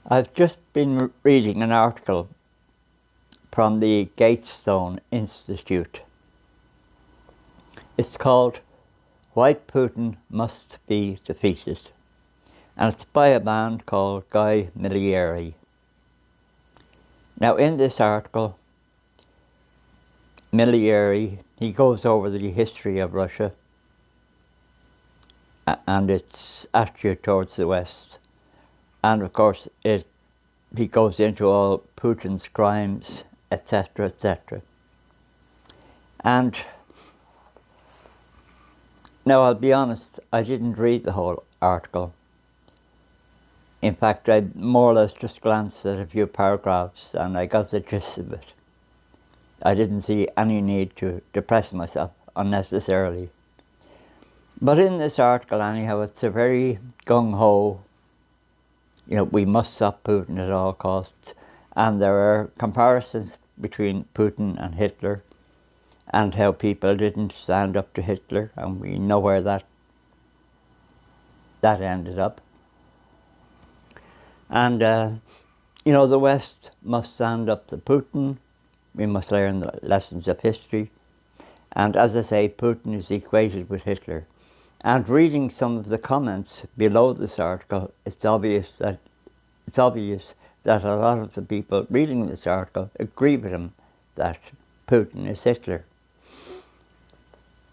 I've just been reading an article from the Gatestone Institute. It's called Why Putin Must Be Defeated, and it's by a man called Guy Milieri. Now in this article, Milieri, he goes over the history of Russia and its attitude towards the West. And of course, he goes into all Putin's crimes, etc., etc. And now I'll be honest, I didn't read the whole article. In fact, I more or less just glanced at a few paragraphs and I got the gist of it. I didn't see any need to depress myself unnecessarily. But in this article, anyhow, it's a very gung-ho, we must stop Putin at all costs. And there are comparisons between Putin and Hitler and how people didn't stand up to Hitler, and we know where that ended up. And, the West must stand up to Putin. We must learn the lessons of history. And as I say, Putin is equated with Hitler. And reading some of the comments below this article, it's obvious that a lot of the people reading this article agree with him that Putin is Hitler.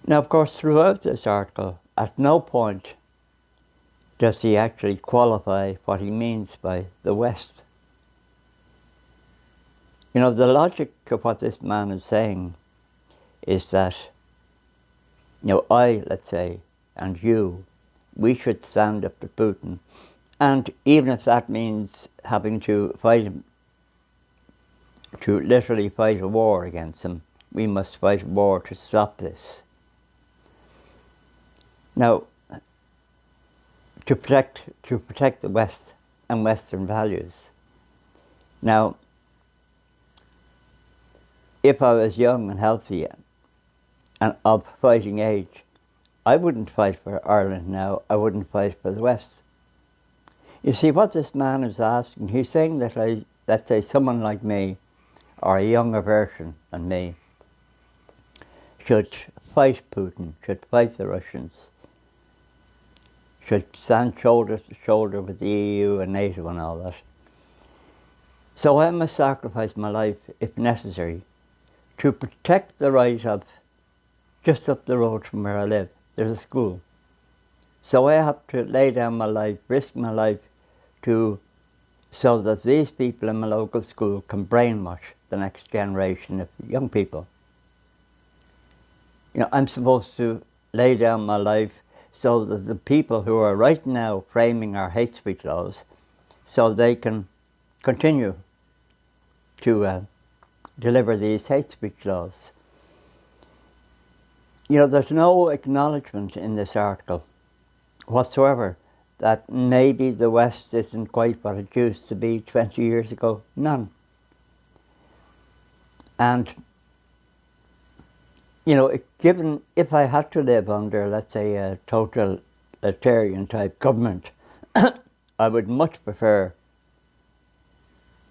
Now, of course, throughout this article, at no point does he actually qualify what he means by the West. The logic of what this man is saying is that, I, let's say, and you, we should stand up to Putin. And even if that means having to fight him, to literally fight a war against him, we must fight a war to stop this. Now, to protect the West and Western values. Now, if I was young and healthy and of fighting age, I wouldn't fight for Ireland now, I wouldn't fight for the West. You see, what this man is asking, he's saying that let's say someone like me, or a younger version than me, should fight Putin, should fight the Russians, should stand shoulder to shoulder with the EU and NATO and all that. So I must sacrifice my life, if necessary, to protect the right of, just up the road from where I live, there's a school. So I have to lay down my life, risk my life, so that these people in my local school can brainwash the next generation of young people. I'm supposed to lay down my life so that the people who are right now framing our hate speech laws, so they can continue to deliver these hate speech laws. There's no acknowledgement in this article whatsoever that maybe the West isn't quite what it used to be 20 years ago. None. And, given if I had to live under, let's say, a totalitarian type government, I would much prefer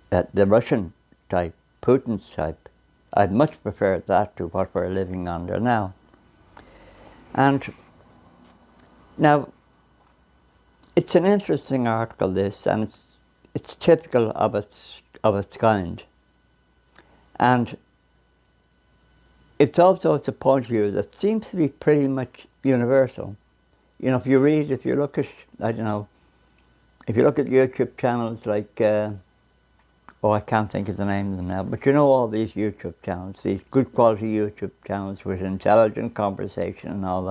the Russian type, Putin's type. I'd much prefer that to what we're living under now. And now, it's an interesting article, this, and it's typical of its kind. And it's also a point of view that seems to be pretty much universal. If you look at, if you look at YouTube channels like, I can't think of the name of them now, but all these YouTube channels, these good quality YouTube channels with intelligent conversation and all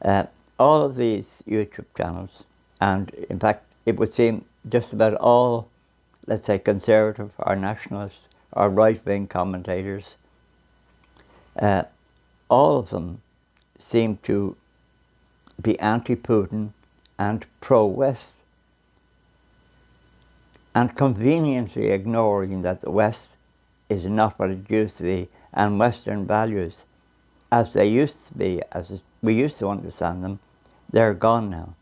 that. All of these YouTube channels, and in fact, it would seem just about all, let's say, conservative or nationalist or right-wing commentators, all of them seem to be anti-Putin and pro-West, and conveniently ignoring that the West is not what it used to be, and Western values, as they used to be, as we used to understand them, they're gone now.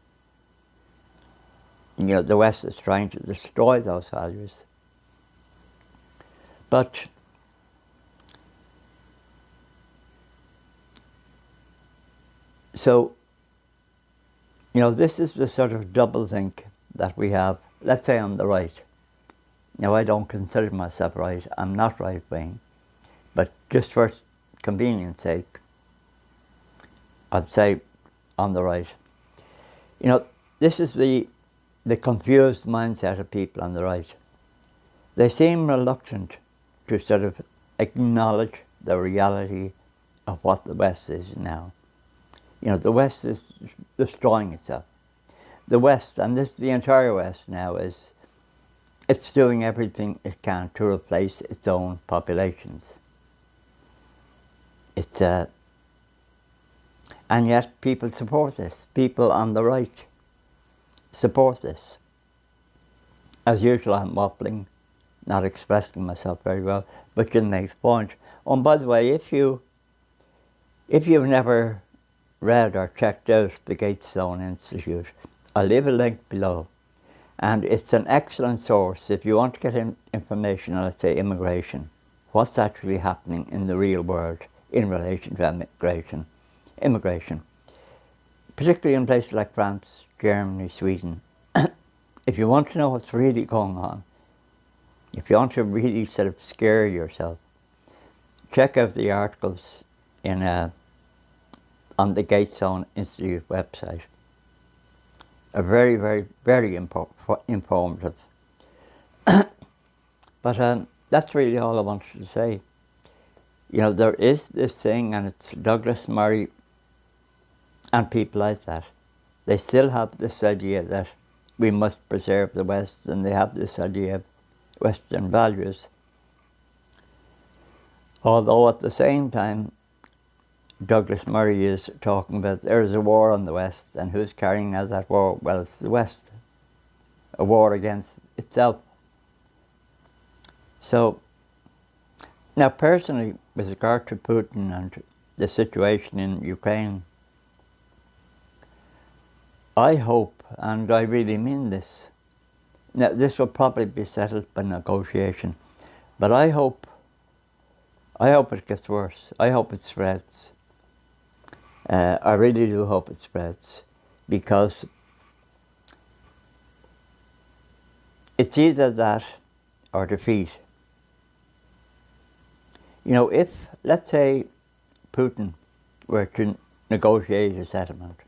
The West is trying to destroy those values. But so, this is the sort of doublethink that we have, let's say, on the right. Now, I don't consider myself right. I'm not right-wing. But just for convenience sake, I'd say on the right. This is the confused mindset of people on the right. They seem reluctant to sort of acknowledge the reality of what the West is now. The West is destroying itself. The West, and this the entire West now, it's doing everything it can to replace its own populations. And yet people support this. People on the right support this. As usual, I'm waffling, not expressing myself very well, but the next point. Oh, and by the way, if you've never read or checked out the Gatestone Institute, I'll leave a link below. And it's an excellent source if you want to get information on, let's say, immigration. What's actually happening in the real world in relation to immigration, particularly in places like France, Germany, Sweden. If you want to know what's really going on, if you want to really sort of scare yourself, check out the articles on the Gatestone Institute website. Are very, very, very informative. But that's really all I wanted to say. There is this thing, and it's Douglas Murray and people like that. They still have this idea that we must preserve the West, and they have this idea of Western values. Although at the same time, Douglas Murray is talking about there is a war on the West, and who's carrying out that war? Well, it's the West. A war against itself. So, now personally, with regard to Putin and the situation in Ukraine, I hope, and I really mean this, now this will probably be settled by negotiation, but I hope it gets worse. I hope it spreads. I really do hope it spreads, because it's either that or defeat. If, let's say, Putin were to negotiate a settlement,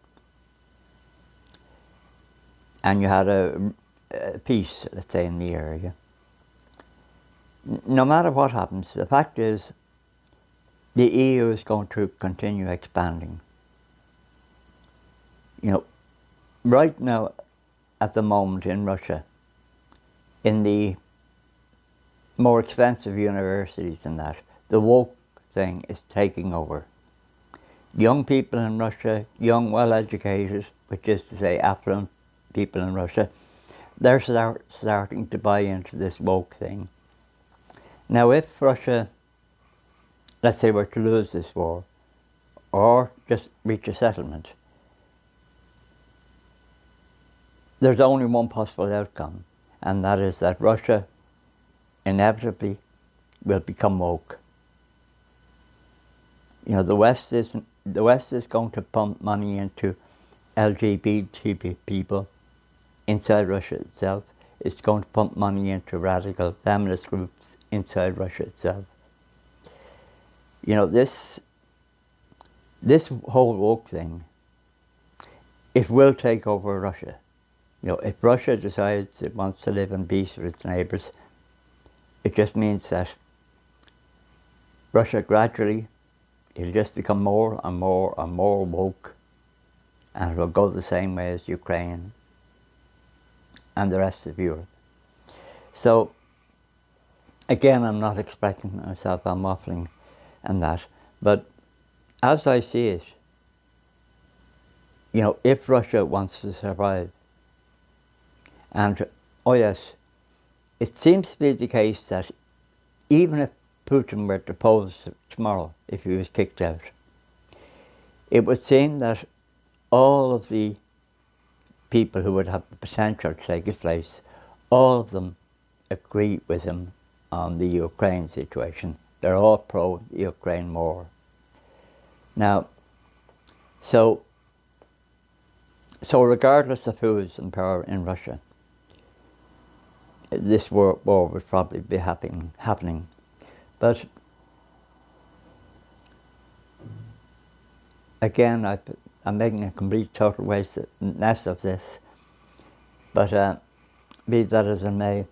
and you had a peace, let's say, in the area, no matter what happens, the fact is the EU is going to continue expanding. Right now, at the moment in Russia, in the more expensive universities and that, the woke thing is taking over. Young people in Russia, young, well-educated, which is to say affluent people in Russia, they're starting to buy into this woke thing. Now, if Russia, let's say, were to lose this war, or just reach a settlement, there's only one possible outcome, and that is that Russia inevitably will become woke. The West is going to pump money into LGBT people inside Russia itself. It's going to pump money into radical feminist groups inside Russia itself. This whole woke thing, it will take over Russia. If Russia decides it wants to live in peace with its neighbours, it just means that Russia gradually, it'll just become more and more and more woke, and it will go the same way as Ukraine and the rest of Europe. So, again, I'm not expecting myself, I'm waffling and that, but as I see it, if Russia wants to survive, and, oh yes, it seems to be the case that even if Putin were deposed tomorrow, if he was kicked out, it would seem that all of the people who would have the potential to take his place, all of them agree with him on the Ukraine situation. They're all pro-Ukraine war. Now, so regardless of who is in power in Russia, this war would probably be happening. But again, I'm making a complete total wasteness of this. But be that as it may,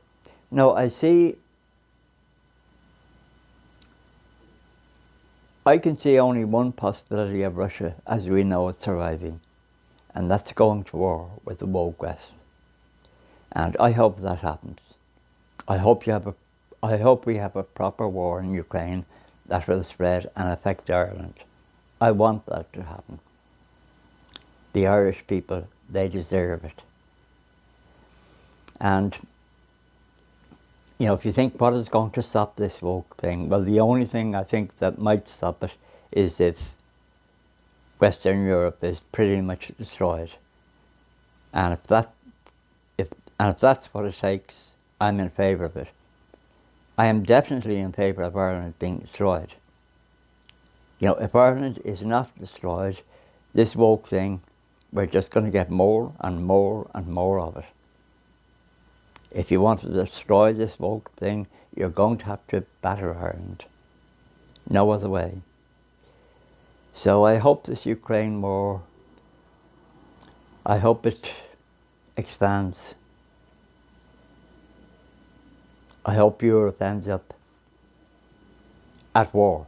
no, I can see only one possibility of Russia as we know it surviving, and that's going to war with the woke West. And I hope that happens. I hope we have a proper war in Ukraine that will spread and affect Ireland. I want that to happen. The Irish people, they deserve it. And, you know, if you think what is going to stop this woke thing, well, the only thing I think that might stop it is if Western Europe is pretty much destroyed. And if that's what it takes, I'm in favour of it. I am definitely in favour of Ireland being destroyed. You know, if Ireland is not destroyed, this woke thing, we're just going to get more and more and more of it. If you want to destroy this woke thing, you're going to have to batter Ireland. No other way. So I hope this Ukraine war, I hope it expands. I hope Europe ends up at war,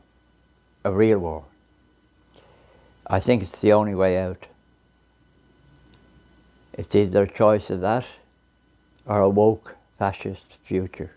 a real war. I think it's the only way out. It's either a choice of that or a woke fascist future.